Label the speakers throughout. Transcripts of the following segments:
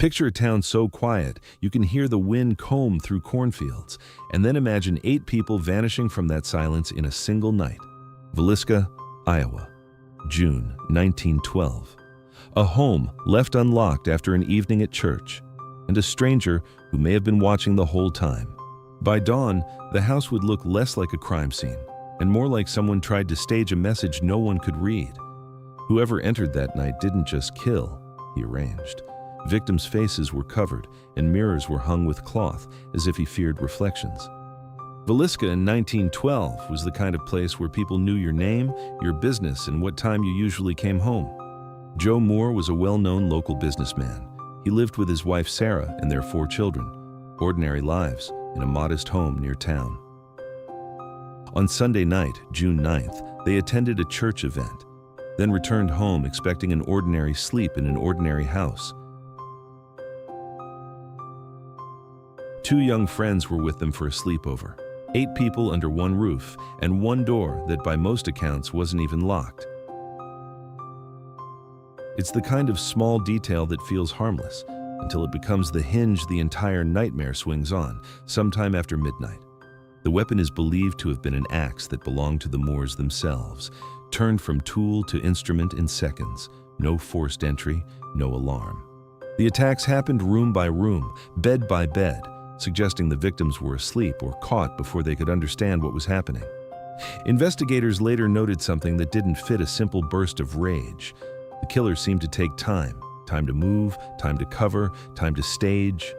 Speaker 1: Picture a town so quiet you can hear the wind comb through cornfields, and then imagine 8 people vanishing from that silence in a single night. Villisca, Iowa, June 1912. A home left unlocked after an evening at church, and a stranger who may have been watching the whole time. By dawn, the house would look less like a crime scene, and more like someone tried to stage a message no one could read. Whoever entered that night didn't just kill, he arranged. Victims' faces were covered, and mirrors were hung with cloth, as if he feared reflections. Villisca in 1912 was the kind of place where people knew your name, your business, and what time you usually came home. Joe Moore was a well-known local businessman. He lived with his wife Sarah and their 4 children, ordinary lives in a modest home near town. On Sunday night, June 9th, they attended a church event, then returned home expecting an ordinary sleep in an ordinary house. 2 young friends were with them for a sleepover. 8 people under one roof, and one door that by most accounts wasn't even locked. It's the kind of small detail that feels harmless, until it becomes the hinge the entire nightmare swings on, sometime after midnight. The weapon is believed to have been an axe that belonged to the Moores themselves, turned from tool to instrument in seconds. No forced entry, no alarm. The attacks happened room by room, bed by bed, suggesting the victims were asleep or caught before they could understand what was happening. Investigators later noted something that didn't fit a simple burst of rage. The killer seemed to take time to move, time to cover, time to stage.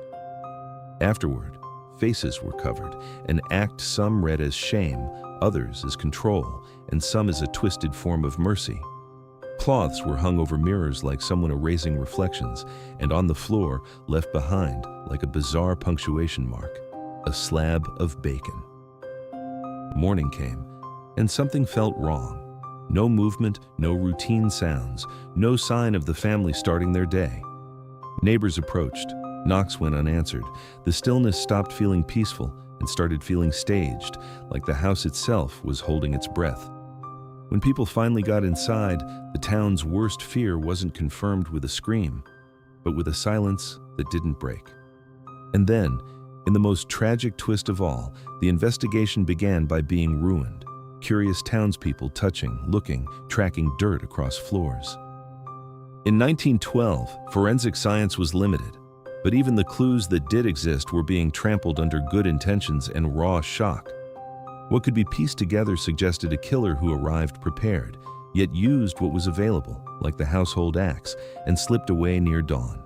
Speaker 1: Afterward, faces were covered, an act some read as shame, others as control, and some as a twisted form of mercy. Cloths were hung over mirrors like someone erasing reflections, and on the floor, left behind like a bizarre punctuation mark, a slab of bacon. Morning came, and something felt wrong. No movement, no routine sounds, no sign of the family starting their day. Neighbors approached, knocks went unanswered. The stillness stopped feeling peaceful and started feeling staged, like the house itself was holding its breath. When people finally got inside, the town's worst fear wasn't confirmed with a scream, but with a silence that didn't break. And then, in the most tragic twist of all, the investigation began by being ruined. Curious townspeople touching, looking, tracking dirt across floors. In 1912, forensic science was limited, but even the clues that did exist were being trampled under good intentions and raw shock. What could be pieced together suggested a killer who arrived prepared, yet used what was available, like the household axe, and slipped away near dawn.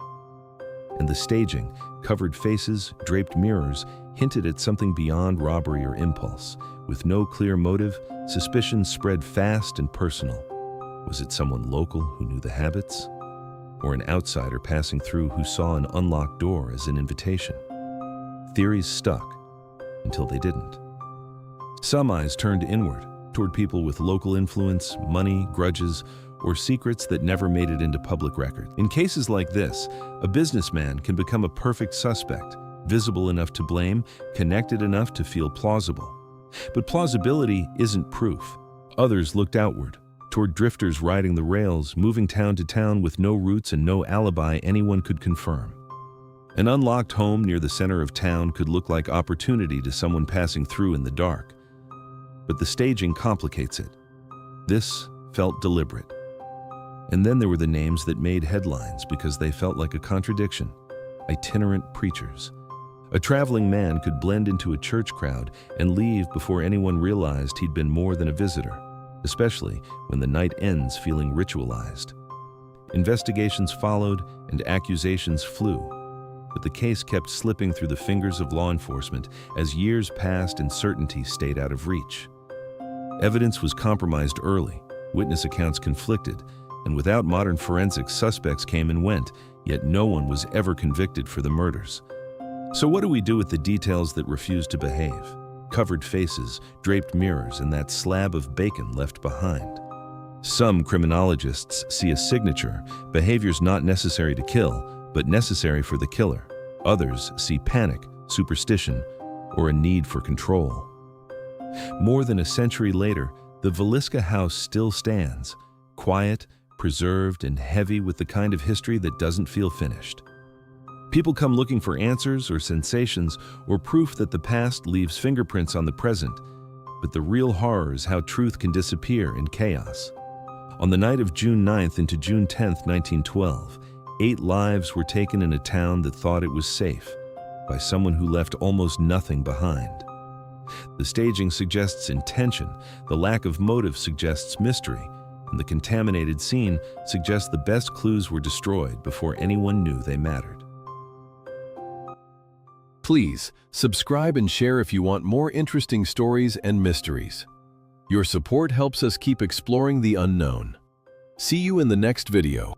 Speaker 1: And the staging, covered faces, draped mirrors, hinted at something beyond robbery or impulse. With no clear motive, suspicion spread fast and personal. Was it someone local who knew the habits? Or an outsider passing through who saw an unlocked door as an invitation? Theories stuck, until they didn't. Some eyes turned inward, toward people with local influence, money, grudges, or secrets that never made it into public record. In cases like this, a businessman can become a perfect suspect, visible enough to blame, connected enough to feel plausible. But plausibility isn't proof. Others looked outward, toward drifters riding the rails, moving town to town with no roots and no alibi anyone could confirm. An unlocked home near the center of town could look like opportunity to someone passing through in the dark. But the staging complicates it. This felt deliberate. And then there were the names that made headlines because they felt like a contradiction. Itinerant preachers. A traveling man could blend into a church crowd and leave before anyone realized he'd been more than a visitor, especially when the night ends feeling ritualized. Investigations followed and accusations flew, but the case kept slipping through the fingers of law enforcement as years passed and certainty stayed out of reach. Evidence was compromised early, witness accounts conflicted, and without modern forensics, suspects came and went, yet no one was ever convicted for the murders. So what do we do with the details that refuse to behave? Covered faces, draped mirrors, and that slab of bacon left behind. Some criminologists see a signature, behaviors not necessary to kill, but necessary for the killer. Others see panic, superstition, or a need for control. More than a century later, the Villisca house still stands, quiet, preserved, and heavy with the kind of history that doesn't feel finished. People come looking for answers or sensations or proof that the past leaves fingerprints on the present, but the real horror is how truth can disappear in chaos. On the night of June 9th into June 10th, 1912, 8 lives were taken in a town that thought it was safe by someone who left almost nothing behind. The staging suggests intention, the lack of motive suggests mystery, and the contaminated scene suggests the best clues were destroyed before anyone knew they mattered.
Speaker 2: Please subscribe and share if you want more interesting stories and mysteries. Your support helps us keep exploring the unknown. See you in the next video.